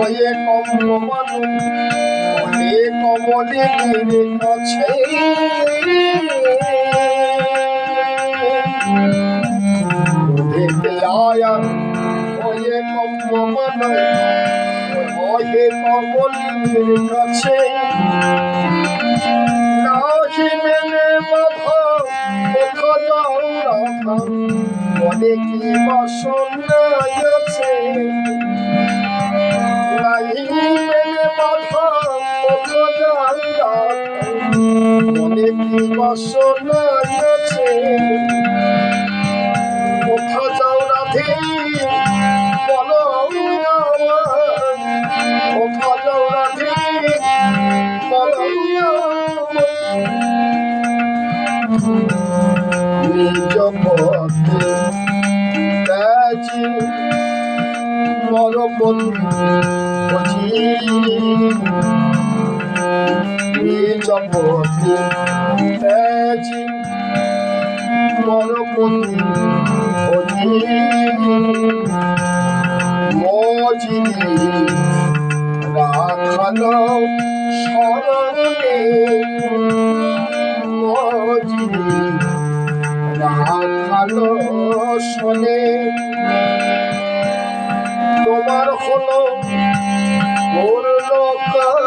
হয়ে কম্পমান হয়ে কমলিনীর কাছে দেখে আয়া হয়ে কম্পমান হয়ে কমলিনীর কাছে নাহি মেলে বাধা কোথা যাও রাধা মনে কি বাসনা আছে নাহি মেলে বাধা কোথা যাও রাধা মনে কি বাসনা আছে কোথা যাও রাধে বলো কোথা যাও রাধে বলো নিজ পথে গেছি মরপতি নিজ পথে গেছি মরপতি মজিনি রাখালো স্মরণে মজিনি রাখালো শোনে তোমার হলো পূর্ণকাল